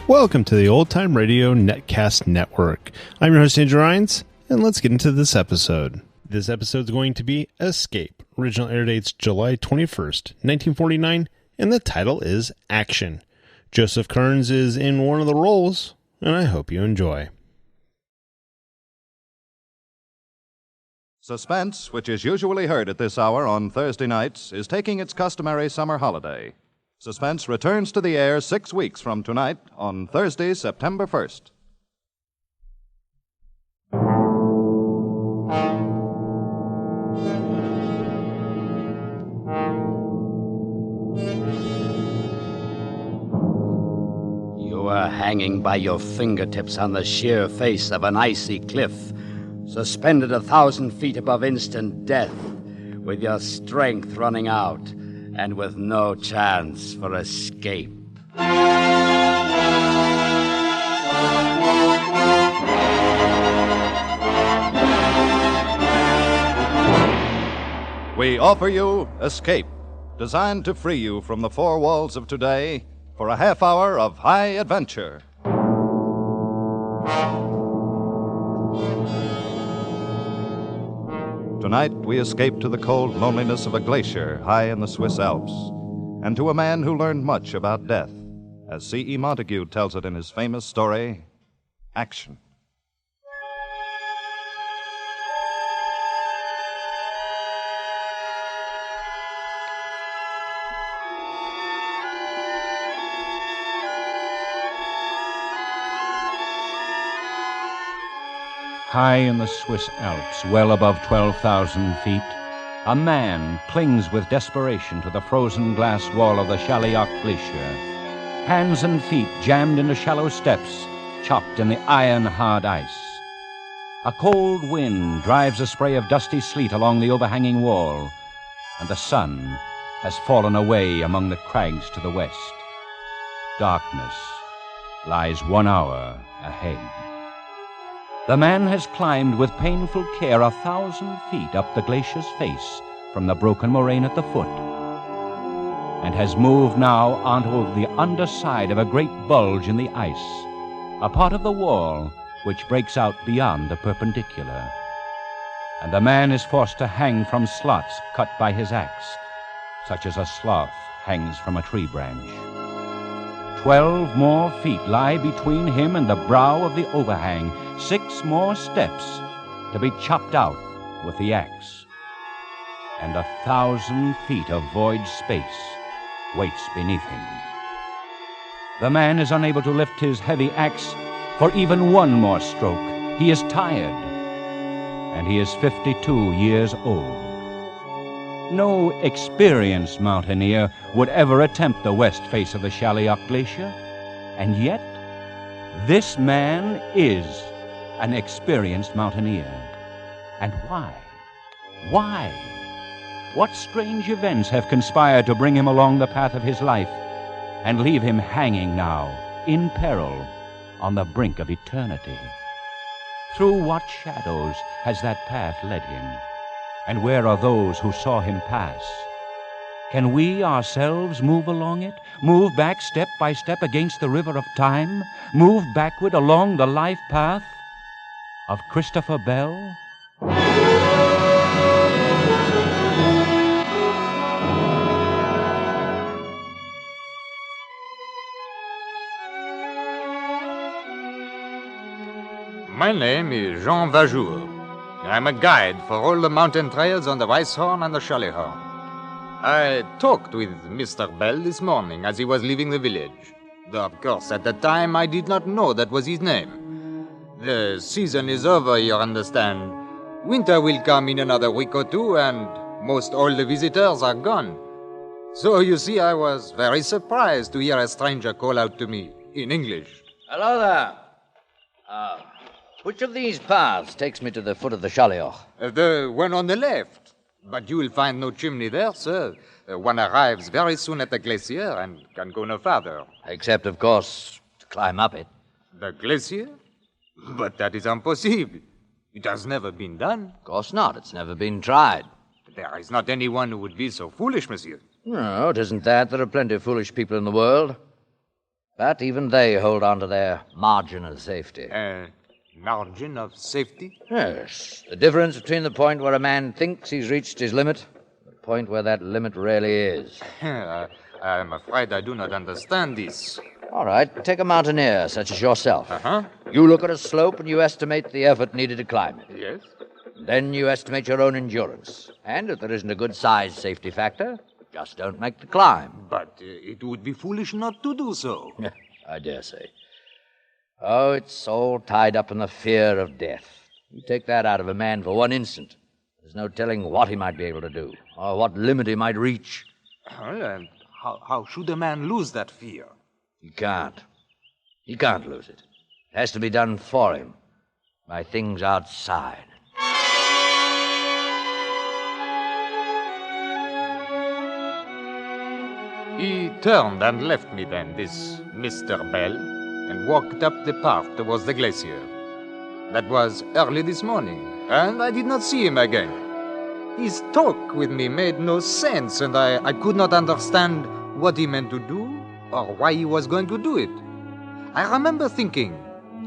Welcome to the Old Time Radio Netcast Network. I'm your host, Andrew Rines, and let's get into this episode. This episode is going to be Escape. Original air date's July 21st, 1949, and the title is Action. Joseph Kearns is in one of the roles, and I hope you enjoy. Suspense, which is usually heard at this hour on Thursday nights, is taking its customary summer holiday. Suspense returns to the air 6 weeks from tonight on Thursday, September 1st. You are hanging by your fingertips on the sheer face of an icy cliff, suspended 1,000 feet above instant death, with your strength running out, and with no chance for escape. We offer you Escape, designed to free you from the four walls of today for a half hour of high adventure. Tonight, we escape to the cold loneliness of a glacier high in the Swiss Alps, and to a man who learned much about death, as C.E. Montague tells it in his famous story, Action. High in the Swiss Alps, well above 12,000 feet, a man clings with desperation to the frozen glass wall of the ShareAlike Glacier. Hands and feet jammed into shallow steps, chopped in the iron-hard ice. A cold wind drives a spray of dusty sleet along the overhanging wall, and the sun has fallen away among the crags to the west. Darkness lies 1 hour ahead. The man has climbed with painful care 1,000 feet up the glacier's face from the broken moraine at the foot, and has moved now onto the underside of a great bulge in the ice, a part of the wall which breaks out beyond the perpendicular. And the man is forced to hang from slots cut by his axe, such as a sloth hangs from a tree branch. 12 more feet lie between him and the brow of the overhang, 6 more steps to be chopped out with the axe. And 1,000 feet of void space waits beneath him. The man is unable to lift his heavy axe for even one more stroke. He is tired, and he is 52 years old. No experienced mountaineer would ever attempt the west face of the ShareAlike Glacier, and yet this man is an experienced mountaineer. And why? Why? What strange events have conspired to bring him along the path of his life and leave him hanging now, in peril, on the brink of eternity? Through what shadows has that path led him? And where are those who saw him pass? Can we ourselves move along it, move back step by step against the river of time, move backward along the life path of Christopher Bell? My name is Jean Vajour. I'm a guide for all the mountain trails on the Weisshorn and the Schalihorn. I talked with Mr. Bell this morning as he was leaving the village. Though, of course, at the time I did not know that was his name. The season is over, you understand. Winter will come in another week or two, and most all the visitors are gone. So, you see, I was very surprised to hear a stranger call out to me in English. Hello there. Which of these paths takes me to the foot of the ShareAlike? The one on the left. But you will find no chimney there, sir. One arrives very soon at the glacier and can go no farther. Except, of course, to climb up it. The glacier? But that is impossible. It has never been done. Of course not. It's never been tried. There is not anyone who would be so foolish, monsieur. No, it isn't that. There are plenty of foolish people in the world. But even they hold on to their margin of safety. Margin of safety? Yes. The difference between the point where a man thinks he's reached his limit and the point where that limit really is. I'm afraid I do not understand this. All right, take a mountaineer such as yourself. Uh-huh. You look at a slope and you estimate the effort needed to climb it. Yes? Then you estimate your own endurance. And if there isn't a good size safety factor, just don't make the climb. But it would be foolish not to do so. I dare say. Oh, it's all tied up in the fear of death. You take that out of a man for one instant, there's no telling what he might be able to do, or what limit he might reach. Well, and how should a man lose that fear? He can't. He can't lose it. It has to be done for him by things outside. He turned and left me then, this Mr. Bell, and walked up the path towards the glacier. That was early this morning, and I did not see him again. His talk with me made no sense, and I could not understand what he meant to do or why he was going to do it. I remember thinking,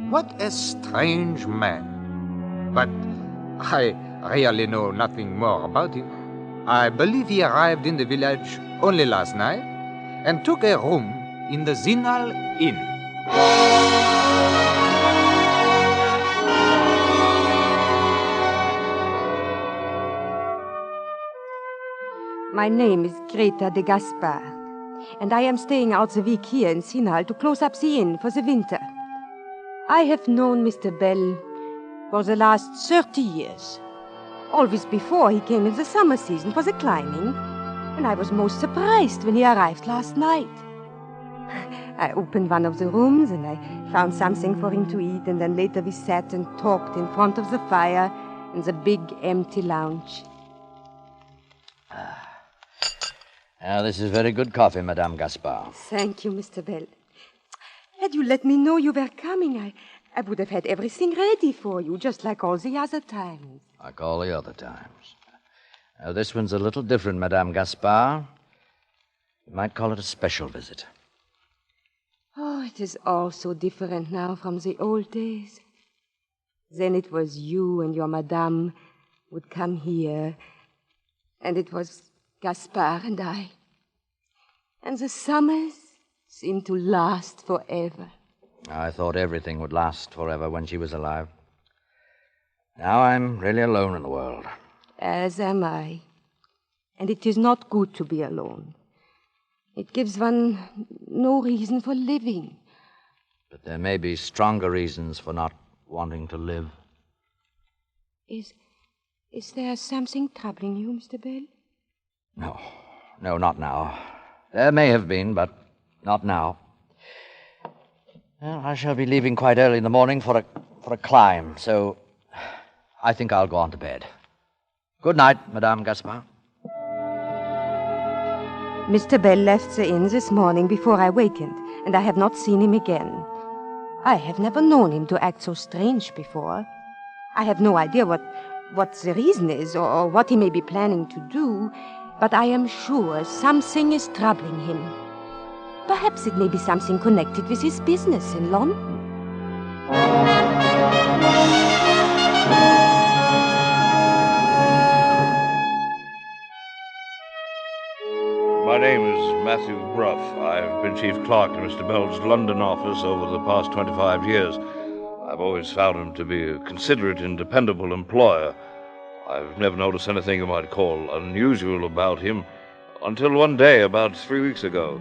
what a strange man. But I really know nothing more about him. I believe he arrived in the village only last night and took a room in the Zinal Inn. My name is Greta de Gaspar, and I am staying out the week here in Zinal to close up the inn for the winter. I have known Mr. Bell for the last 30 years. Always before he came in the summer season for the climbing, and I was most surprised when he arrived last night. I opened one of the rooms and I found something for him to eat, and then later we sat and talked in front of the fire in the big empty lounge. Now, this is very good coffee, Madame Gaspard. Thank you, Mr. Bell. Had you let me know you were coming, I would have had everything ready for you, just like all the other times. Like all the other times. Now, this one's a little different, Madame Gaspard. You might call it a special visit. Oh, it is all so different now from the old days. Then it was you and your madame would come here, and it was Gaspard and I. And the summers seemed to last forever. I thought everything would last forever when she was alive. Now I'm really alone in the world. As am I. And it is not good to be alone. It gives one no reason for living. But there may be stronger reasons for not wanting to live. Is there something troubling you, Mr. Bell? No, not now. There may have been, but not now. Well, I shall be leaving quite early in the morning for a climb, so I think I'll go on to bed. Good night, Madame Gaspard. Mr. Bell left the inn this morning before I wakened, and I have not seen him again. I have never known him to act so strange before. I have no idea what the reason is or what he may be planning to do, but I am sure something is troubling him. Perhaps it may be something connected with his business in London. My name is Matthew Bruff. I've been chief clerk to Mr. Bell's London office over the past 25 years. I've always found him to be a considerate and dependable employer. I've never noticed anything you might call unusual about him until one day, about 3 weeks ago.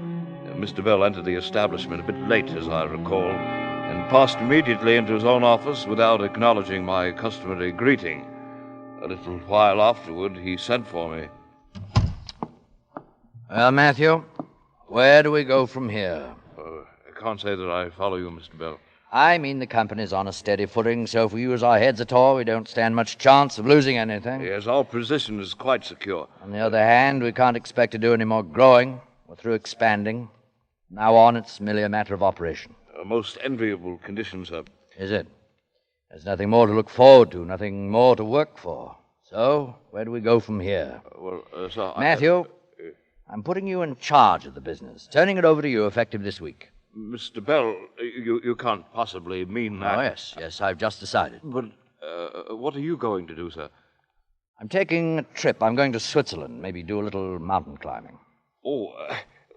Mr. Bell entered the establishment a bit late, as I recall, and passed immediately into his own office without acknowledging my customary greeting. A little while afterward, he sent for me. Well, Matthew, where do we go from here? I can't say that I follow you, Mr. Bell. I mean the company's on a steady footing, so if we use our heads at all, we don't stand much chance of losing anything. Yes, our position is quite secure. On the other hand, we can't expect to do any more growing. We're through expanding. Now on, it's merely a matter of operation. Most enviable conditions, sir. Is it? There's nothing more to look forward to, nothing more to work for. So, where do we go from here? Sir, Matthew, I'm putting you in charge of the business, turning it over to you effective this week. Mr. Bell, you can't possibly mean that. Oh, yes, I've just decided. But what are you going to do, sir? I'm taking a trip. I'm going to Switzerland, maybe do a little mountain climbing. Oh,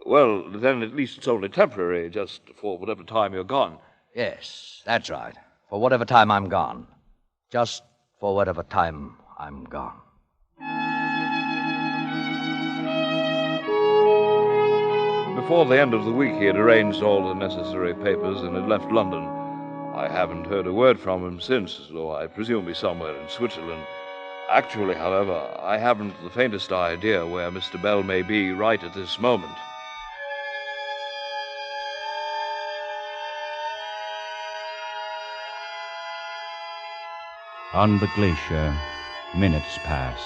well, then at least it's only temporary, just for whatever time you're gone. Yes, that's right. For whatever time I'm gone. Just for whatever time I'm gone. Before the end of the week, he had arranged all the necessary papers and had left London. I haven't heard a word from him since, though I presume he's somewhere in Switzerland. Actually, however, I haven't the faintest idea where Mr. Bell may be right at this moment. On the glacier, minutes pass,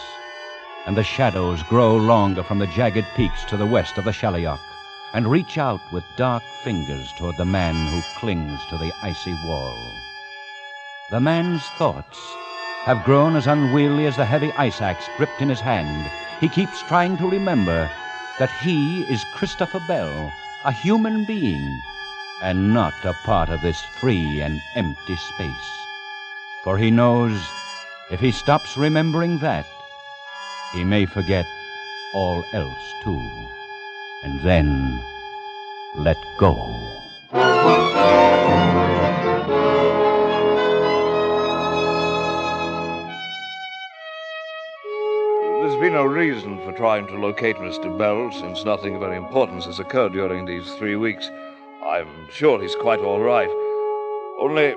and the shadows grow longer from the jagged peaks to the west of the Shaliok, and reach out with dark fingers toward the man who clings to the icy wall. The man's thoughts have grown as unwieldy as the heavy ice axe gripped in his hand. He keeps trying to remember that he is Christopher Bell, a human being, and not a part of this free and empty space. For he knows if he stops remembering that, he may forget all else too, and then let go. There's been no reason for trying to locate Mr. Bell, since nothing of any importance has occurred during these 3 weeks. I'm sure he's quite all right. Only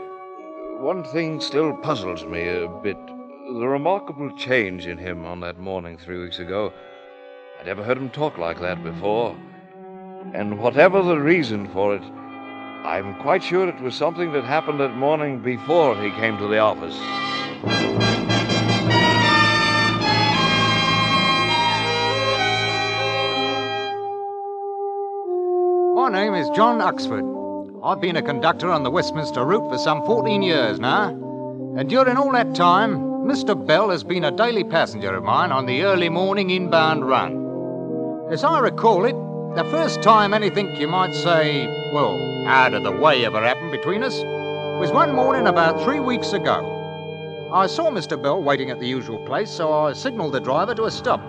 one thing still puzzles me a bit. The remarkable change in him on that morning 3 weeks ago. I'd never heard him talk like that before. And whatever the reason for it, I'm quite sure it was something that happened that morning before he came to the office. My name is John Oxford. I've been a conductor on the Westminster route for some 14 years now. And during all that time, Mr. Bell has been a daily passenger of mine on the early morning inbound run. As I recall it, the first time anything you might say, well, out of the way ever happened between us was one morning about 3 weeks ago. I saw Mr. Bell waiting at the usual place, so I signalled the driver to a stop.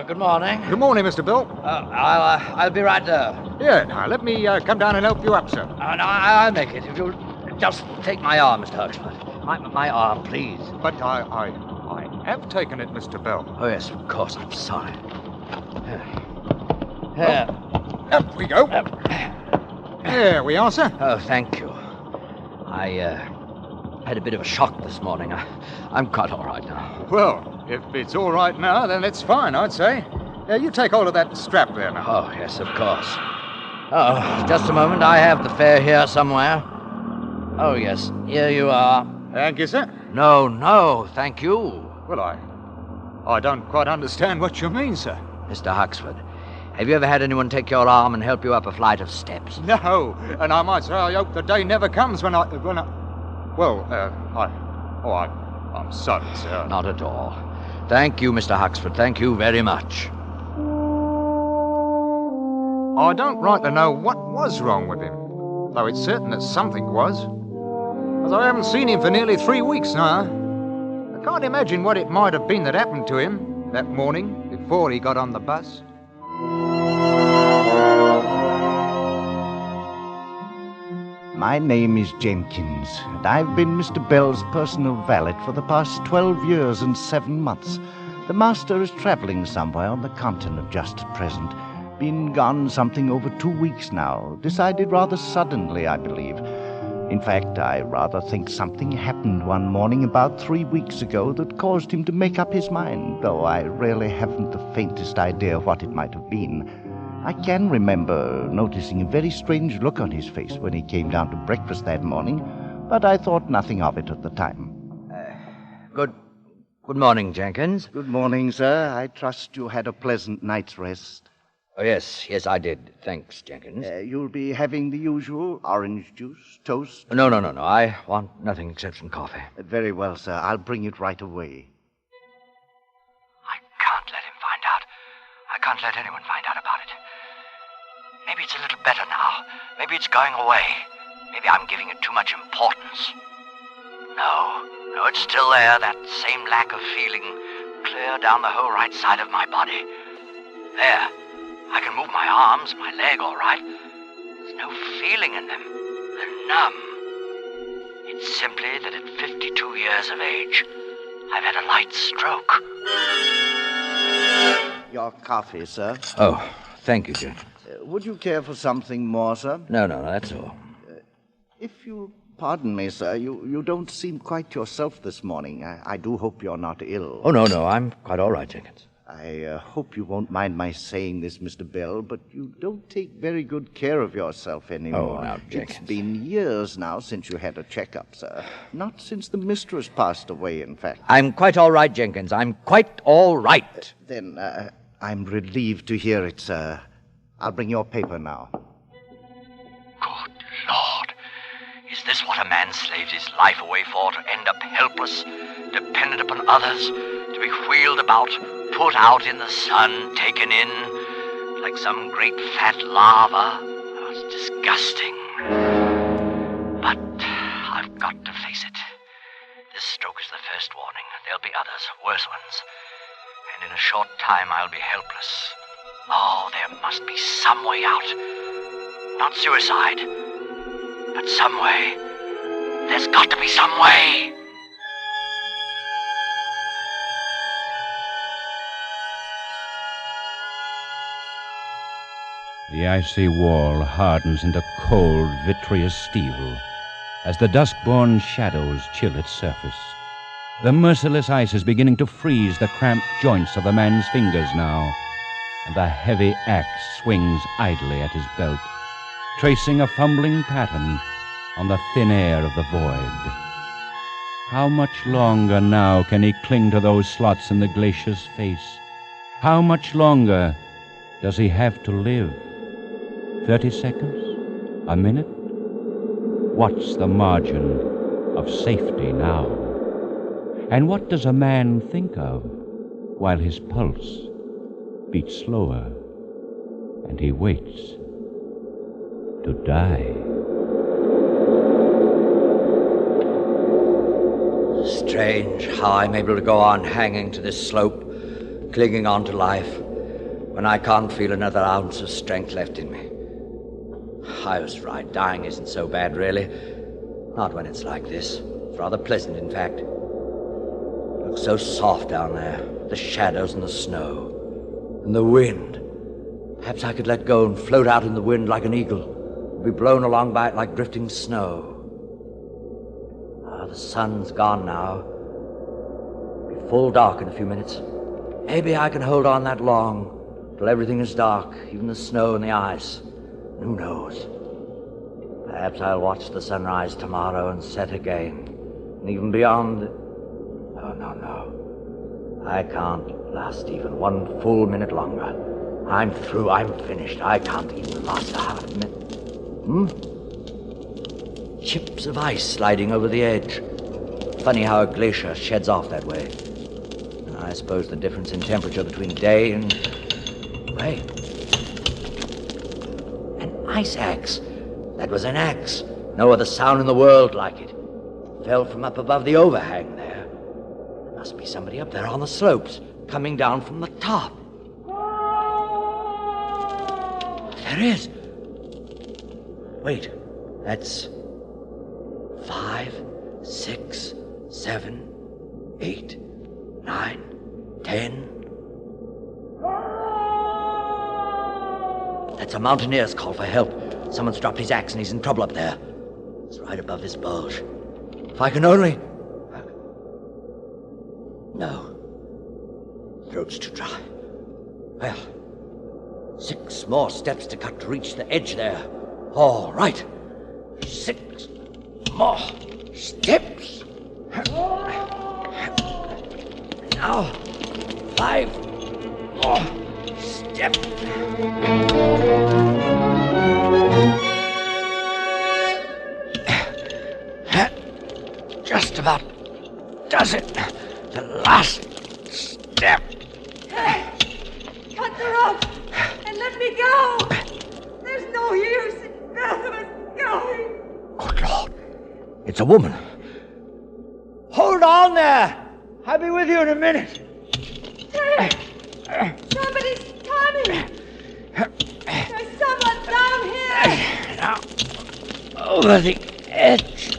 Good morning. Good morning, Mr. Bell. I'll be right there. Yeah, now, let me come down and help you up, sir. No, I'll make it. If you'll just take my arm, Mr. Oxford. My arm, please. But I have taken it, Mr. Bell. Oh, yes, of course. I'm sorry. Up we go. There we are, sir. Oh, thank you. I had a bit of a shock this morning. I'm quite all right now. Well, if it's all right now, then it's fine, I'd say. You take hold of that strap there now. Oh, yes, of course. Oh, just a moment. I have the fare here somewhere. Oh, yes, here you are. Thank you, sir. No, thank you. Well, I don't quite understand what you mean, sir. Mr. Huxford, have you ever had anyone take your arm and help you up a flight of steps? No, and I might say I hope the day never comes when I'm sorry, sir. Not at all. Thank you, Mr. Huxford. Thank you very much. I don't rightly know what was wrong with him, though it's certain that something was, as I haven't seen him for nearly 3 weeks now. I can't imagine what it might have been that happened to him that morning before he got on the bus. My name is Jenkins, and I've been Mr. Bell's personal valet for the past 12 years and 7 months. The master is traveling somewhere on the continent just at present. Been gone something over 2 weeks now. Decided rather suddenly, I believe. In fact, I rather think something happened one morning about 3 weeks ago that caused him to make up his mind, though I really haven't the faintest idea what it might have been. I can remember noticing a very strange look on his face when he came down to breakfast that morning, but I thought nothing of it at the time. Good morning, Jenkins. Good morning, sir. I trust you had a pleasant night's rest. Oh, yes, I did. Thanks, Jenkins. You'll be having the usual orange juice, toast? No. I want nothing except some coffee. Very well, sir. I'll bring it right away. I can't let him find out. I can't let anyone find out about it. a little better now. Maybe it's going away. Maybe I'm giving it too much importance. No, it's still there, that same lack of feeling, clear down the whole right side of my body. There, I can move my arms, my leg all right. There's no feeling in them. They're numb. It's simply that at 52 years of age, I've had a light stroke. Your coffee, sir. Oh, thank you, Jenkins. Would you care for something more, sir? No, that's all. If you pardon me, sir, you don't seem quite yourself this morning. I do hope you're not ill. Oh, no, I'm quite all right, Jenkins. I hope you won't mind my saying this, Mr. Bell, but you don't take very good care of yourself anymore. Oh, now, Jenkins. It's been years now since you had a checkup, sir. Not since the mistress passed away, in fact. I'm quite all right, Jenkins. I'm quite all right. Then I'm relieved to hear it, sir. I'll bring your paper now. Good Lord. Is this what a man slaves his life away for, to end up helpless, dependent upon others, to be wheeled about, put out in the sun, taken in, like some great fat lava? Oh, it's disgusting. But I've got to face it. This stroke is the first warning. There'll be others, worse ones. And in a short time, I'll be helpless. Oh, there must be some way out. Not suicide, but some way. There's got to be some way. The icy wall hardens into cold, vitreous steel as the dusk-born shadows chill its surface. The merciless ice is beginning to freeze the cramped joints of the man's fingers now, and the heavy axe swings idly at his belt, tracing a fumbling pattern on the thin air of the void. How much longer now can he cling to those slots in the glacier's face? How much longer does he have to live? 30 seconds? A minute? What's the margin of safety now? And what does a man think of while his pulse beats slower and he waits to die? Strange how I'm able to go on hanging to this slope, clinging on to life, when I can't feel another ounce of strength left in me. I was right, dying isn't so bad, really. Not when it's like this. It's rather pleasant, in fact. It looks so soft down there, the shadows and the snow, and the wind. Perhaps I could let go and float out in the wind like an eagle, be blown along by it like drifting snow. The sun's gone now. It'll be full dark in a few minutes. Maybe I can hold on that long, till everything is dark, even the snow and the ice. And who knows? Perhaps I'll watch the sunrise tomorrow and set again. And even beyond... Oh, no. I can't last even one full minute longer. I'm through. I'm finished. I can't even last a half minute. Chips of ice sliding over the edge. Funny how a glacier sheds off that way. I suppose the difference in temperature between day and... Wait. An ice axe. That was an axe. No other sound in the world like it. Fell from up above the overhang there. There must be somebody up there on the slopes, coming down from the top. There is. Wait, that's 5, 6, 7, 8, 9, 10. That's a mountaineer's call for help. Someone's dropped his axe and he's in trouble up there. It's right above this bulge. If I can only... No. Throat's too dry. Well, 6 more steps to cut to reach the edge there. All right. 6 more steps. Now, 5 more steps. Just about does it. The last step. Cut the rope and let me go. There's no It's a woman. Hold on there! I'll be with you in a minute. Somebody's coming! There's someone down here! Now, over the edge.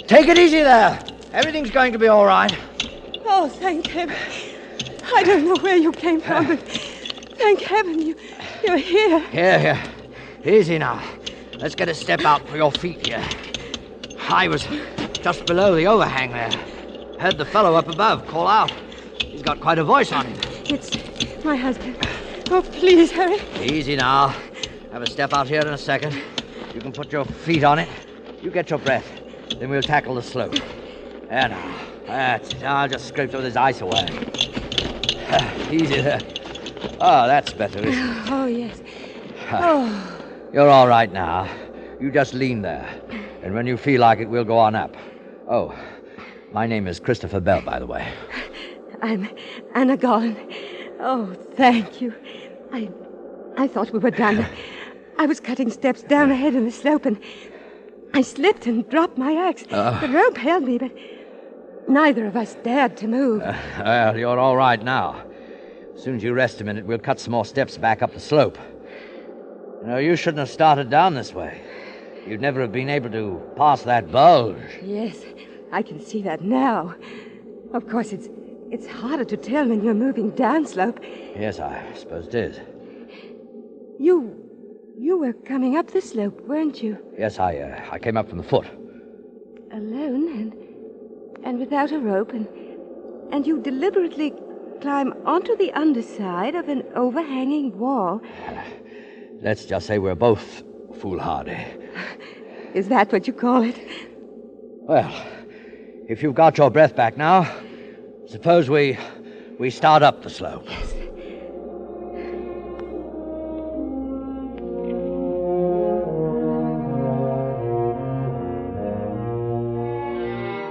Take it easy there. Everything's going to be all right. Oh, thank heaven. I don't know where you came from, but thank heaven you're here. Here. Easy now. Let's get a step out for your feet here. I was just below the overhang there. Heard the fellow up above call out. He's got quite a voice on him. It's my husband. Oh, please, hurry. Easy now. Have a step out here in a second. You can put your feet on it. You get your breath. Then we'll tackle the slope. There now. That's it. I'll just scrape all this ice away. Easy there. Oh, that's better, isn't it? Oh, yes. Oh. You're all right now. You just lean there. And when you feel like it, we'll go on up. Oh, my name is Christopher Bell, by the way. I'm Anna Gollan. Oh, thank you. I thought we were done. I was cutting steps down ahead in the slope, and I slipped and dropped my axe. The rope held me, but neither of us dared to move. Well, you're all right now. As soon as you rest a minute, we'll cut some more steps back up the slope. You know, you shouldn't have started down this way. You'd never have been able to pass that bulge. Yes, I can see that now. Of course, it's harder to tell when you're moving downslope. Yes, I suppose it is. You were coming up the slope, weren't you? Yes, I came up from the foot. Alone and without a rope, and you deliberately climb onto the underside of an overhanging wall. Let's just say we're both foolhardy. Is that what you call it? Well, if you've got your breath back now, suppose we start up the slope. Yes.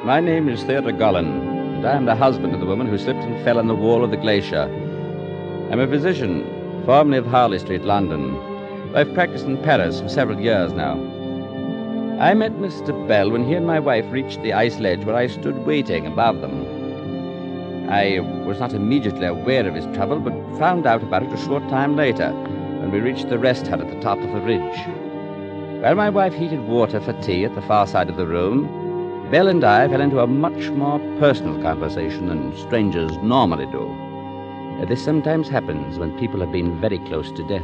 My name is Theodore Gollan, and I am the husband of the woman who slipped and fell on the wall of the glacier. I'm a physician, formerly of Harley Street, London. I've practiced in Paris for several years now. I met Mr. Bell when he and my wife reached the ice ledge where I stood waiting above them. I was not immediately aware of his trouble, but found out about it a short time later, when we reached the rest hut at the top of the ridge. While my wife heated water for tea at the far side of the room, Bell and I fell into a much more personal conversation than strangers normally do. This sometimes happens when people have been very close to death.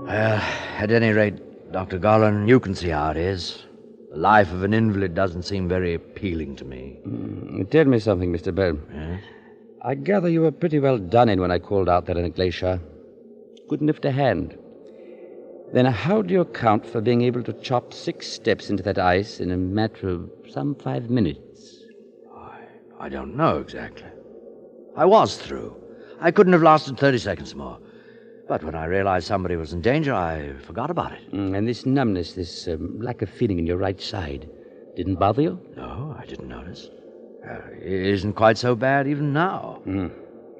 Well, at any rate, Dr. Gollan, you can see how it is. The life of an invalid doesn't seem very appealing to me. Tell me something, Mr. Bell. Yes? I gather you were pretty well done in when I called out there in the glacier. Couldn't lift a hand. Then how do you account for being able to chop 6 steps into that ice in a matter of some 5 minutes? I don't know exactly. I was through. I couldn't have lasted 30 seconds more. But when I realized somebody was in danger, I forgot about it. And this numbness, this lack of feeling in your right side, didn't bother you? No, I didn't notice. It isn't quite so bad even now.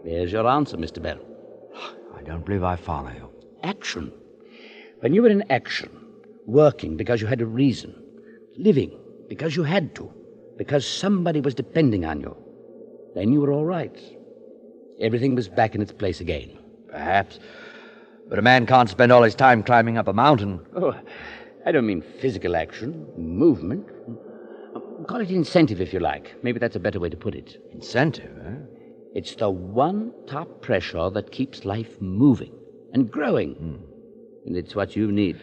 There's your answer, Mr. Bell. I don't believe I follow you. Action. When you were in action, working because you had a reason, living because you had to, because somebody was depending on you, then you were all right. Everything was back in its place again. Perhaps. But a man can't spend all his time climbing up a mountain. Oh, I don't mean physical action, movement. Call it incentive if you like. Maybe that's a better way to put it. Incentive, eh? It's the one top pressure that keeps life moving and growing. And it's what you need.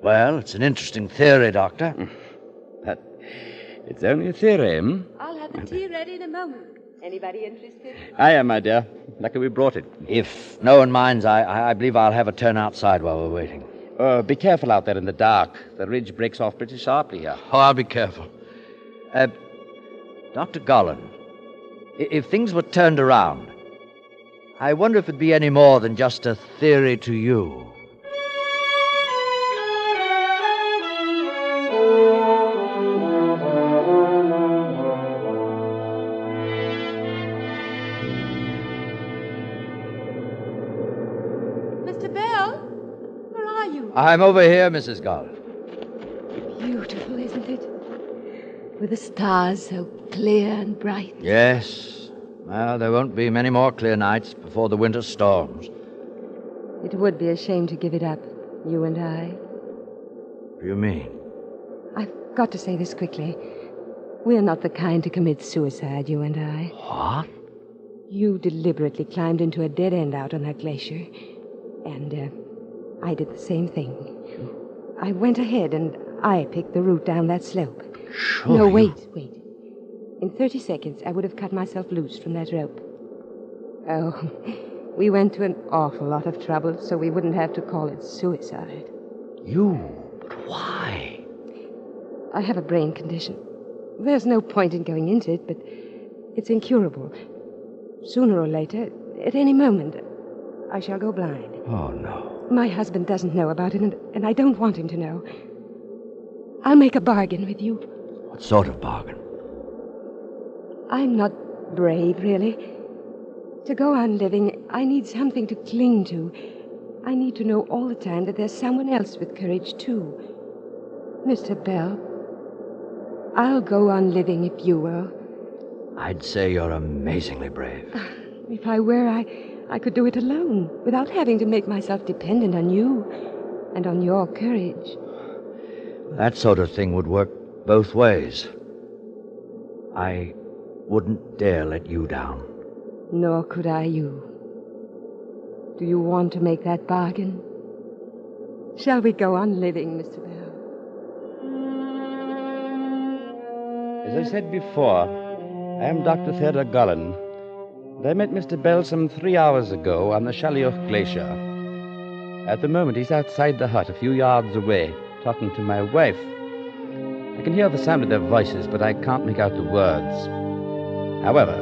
Well, it's an interesting theory, Doctor. But it's only a theory, hmm? I'll have the tea ready in a moment. Anybody interested? I am, my dear. Lucky we brought it. If no one minds, I believe I'll have a turn outside while we're waiting. Be careful out there in the dark. The ridge breaks off pretty sharply here. Oh, I'll be careful. Dr. Gollan, if things were turned around, I wonder if it'd be any more than just a theory to you. I'm over here, Mrs. Gull. Beautiful, isn't it? With the stars so clear and bright. Yes. Well, there won't be many more clear nights before the winter storms. It would be a shame to give it up, you and I. What do you mean? I've got to say this quickly. We're not the kind to commit suicide, you and I. What? You deliberately climbed into a dead end out on that glacier. And, I did the same thing. I went ahead and I picked the route down that slope. Sure. No, wait. In 30 seconds, I would have cut myself loose from that rope. Oh, we went to an awful lot of trouble so we wouldn't have to call it suicide. But why? I have a brain condition. There's no point in going into it, but it's incurable. Sooner or later, at any moment, I shall go blind. Oh, no. My husband doesn't know about it, and I don't want him to know. I'll make a bargain with you. What sort of bargain? I'm not brave, really. To go on living, I need something to cling to. I need to know all the time that there's someone else with courage, too. Mr. Bell, I'll go on living if you will. I'd say you're amazingly brave. If I were, I could do it alone, without having to make myself dependent on you and on your courage. That sort of thing would work both ways. I wouldn't dare let you down. Nor could I you. Do you want to make that bargain? Shall we go on living, Mr. Bell? As I said before, I am Dr. Theodore Gullen. And I met Mr. Bell some 3 hours ago on the Shalioch Glacier. At the moment, he's outside the hut a few yards away, talking to my wife. I can hear the sound of their voices, but I can't make out the words. However,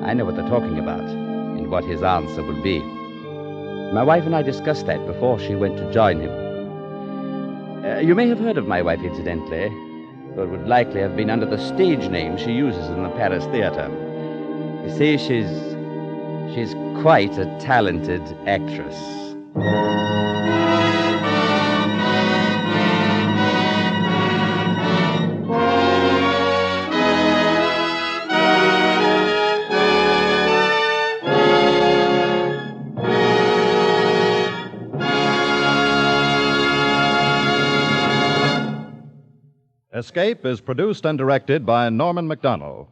I know what they're talking about and what his answer will be. My wife and I discussed that before she went to join him. You may have heard of my wife, incidentally, though it would likely have been under the stage name she uses in the Paris theater. You see, she's quite a talented actress. Escape is produced and directed by Norman MacDonald.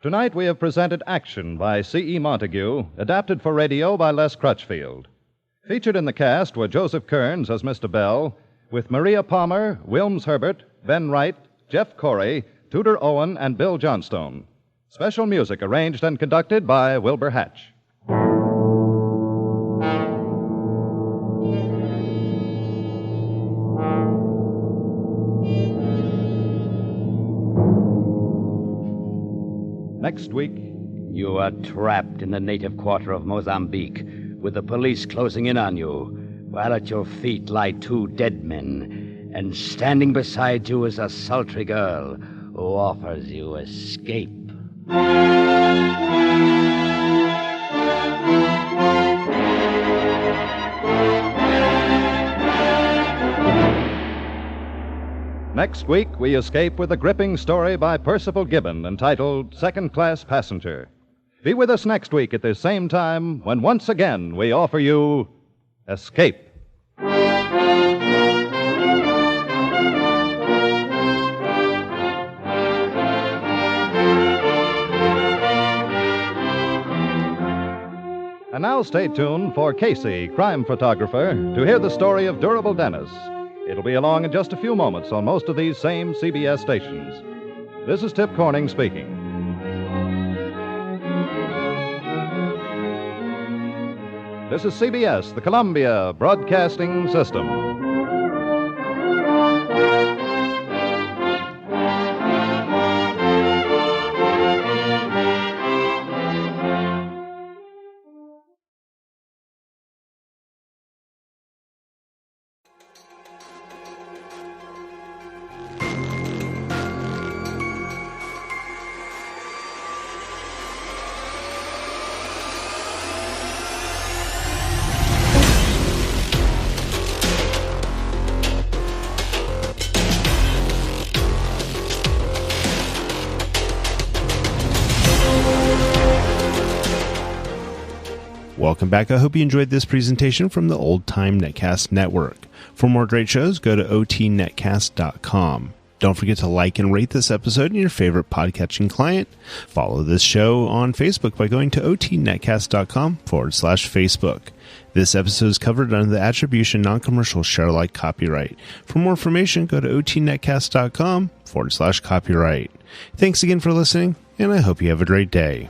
Tonight we have presented Action by C.E. Montague, adapted for radio by Les Crutchfield. Featured in the cast were Joseph Kearns as Mr. Bell, with Maria Palmer, Wilms Herbert, Ben Wright, Jeff Corey, Tudor Owen, and Bill Johnstone. Special music arranged and conducted by Wilbur Hatch. Next week, You are trapped in the native quarter of Mozambique, with the police closing in on you, while at your feet lie 2 dead men, and standing beside you is a sultry girl who offers you escape. Next week, we escape with a gripping story by Percival Gibbon entitled Second Class Passenger. Be with us next week at this same time when once again we offer you Escape. And now stay tuned for Casey, crime photographer, to hear the story of Durable Dennis. It'll be along in just a few moments on most of these same CBS stations. This is Tip Corning speaking. This is CBS, the Columbia Broadcasting System. Welcome back. I hope you enjoyed this presentation from the Old Time Netcast Network. For more great shows, go to otnetcast.com. Don't forget to like and rate this episode in your favorite podcatching client. Follow this show on Facebook by going to otnetcast.com/Facebook. This episode is covered under the Attribution Non-Commercial ShareAlike copyright. For more information, go to otnetcast.com/copyright. Thanks again for listening, and I hope you have a great day.